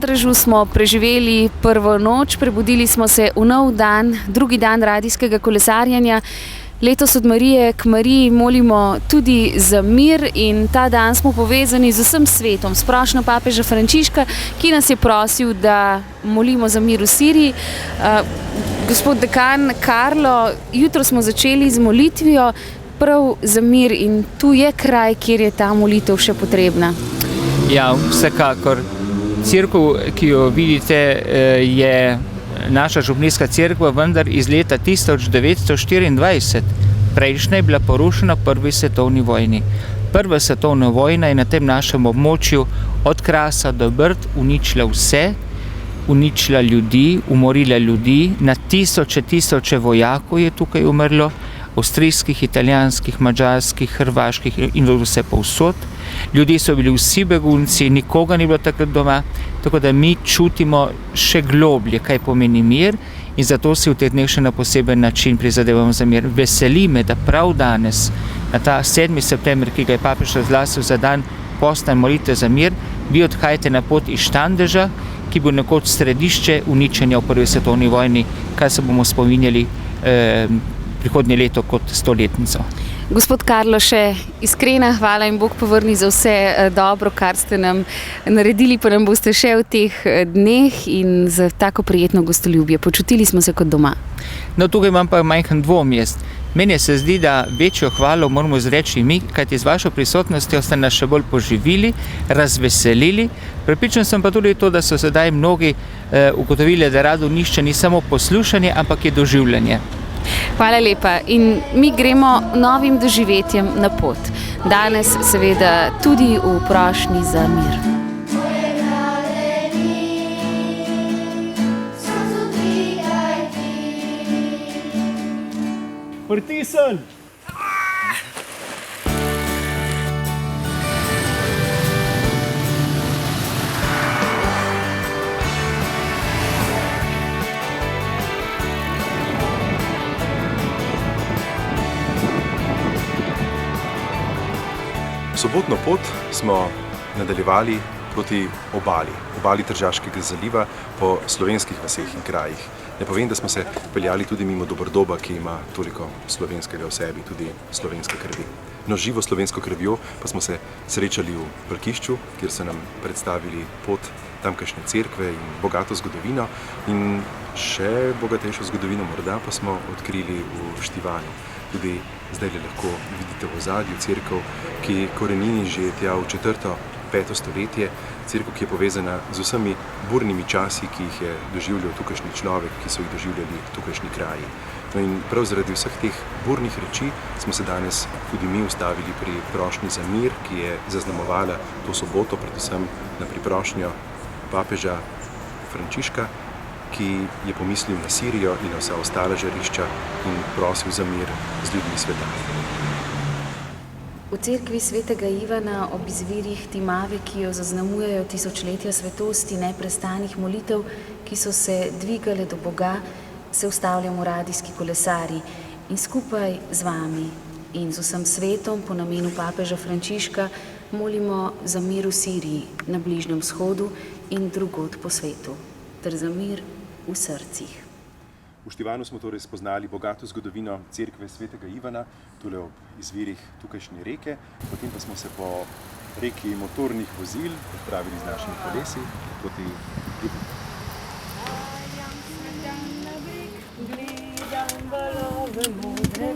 Andražu smo preživeli prvo noč, prebudili smo se v nov dan, drugi dan radijskega kolesarjenja. Letos od Marije k Mariji molimo tudi za mir in ta dan smo povezani z vsem svetom, s prošnjo papeža Frančiška, ki nas je prosil, da molimo za mir v Siriji. Gospod dekan Karlo, jutro smo začeli z molitvijo prav za mir in tu je kraj, kjer je ta molitev še potrebna. Ja, vsekakor. Cerkev, ki jo vidite, je naša župnijska cerkva, vendar iz leta 1924. Prejšnja je bila porušena v prvi svetovni vojni. Prva svetovna vojna je na tem našem območju od Krasa do Brd uničila vse, uničila ljudi, umorila ljudi, na tisoče vojakov je tukaj umrlo, avstrijskih, italijanskih, madžarskih, hrvaških in vse povsod. Ljudje so bili vsi begunci, nikoga ni bilo takrat doma, tako da mi čutimo še globlje, kaj pomeni mir in zato si v teh dneh še na poseben način prizadevamo za mir. Veseli me, da prav danes, na ta 7. september, ki ga je papež razglasil za dan posta in molitve za mir, vi odhajate na pot iz Štandeža, ki bo nekoč središče uničenja v prvi svetovni vojni, kaj se bomo spominjali prihodnje leto kot 100-letnico. Gospod Karlo, še iskrena hvala in Bog povrni za vse dobro, kar ste nam naredili, pa nam boste še v teh dneh in za tako prijetno gostoljubje. Počutili smo se kot doma. No, tukaj imam pa majhen dvom jaz. Meni se zdi, da večjo hvalo moramo izreči mi, kajti z vašo prisotnostjo ste nas še bolj poživili, razveselili. Prepričan sem pa tudi to, da so sedaj mnogi ugotovili, da radovnišče ni samo poslušanje, ampak je doživljanje. Hvala lepa in mi gremo novim doživetjem na pot. Danes seveda tudi v prošnji za mir. Pritisn! Sobotno pot smo nadaljevali proti obali Tržaškega zaliva po slovenskih vaseh in krajih. Ne povem, da smo se peljali tudi mimo Doberdoba, ki ima toliko slovenskega v sebi, tudi slovenske krvi. No, živo slovensko krvjo pa smo se srečali v Brkišču, kjer so nam predstavili pot tamkajšnje cerkve in bogato zgodovino in še bogatejšo zgodovino morda pa smo odkrili v Štivanu. Tudi zdaj lahko vidite v ozadju cerkev, ki korenini že tja v 4. 5. stoletje, cerkev, ki je povezana z vsemi burnimi časi, ki jih je doživljal tukajšnji človek, ki so jih doživljali tukajšnji kraji. No in prav zaradi vseh teh burnih reči smo se danes tudi mi ustavili pri prošnji za mir, ki je zaznamovala to soboto, predvsem na priprošnjo papeža Frančiška, ki je pomislil na Sirijo in na vsa ostala žarišča in prosil za mir z ljudmi sveta. V cerkvi svetega Ivana ob izvirih Timave, ki jo zaznamujejo tisočletja svetosti neprestanih molitev, ki so se dvigale do Boga, se ustavljamo radijski kolesarji in skupaj z vami in z vsem svetom po namenu papeža Frančiška molimo za mir v Siriji, na Bližnjem vzhodu in drugod po svetu, ter za mir v srcih. V Štivanu smo torej spoznali bogato zgodovino cerkve svetega Ivana, tule ob izvirih tukajšnje reke, potem pa smo se po reki motornih vozil odpravili z našimi kolesi proti Gledam valove modre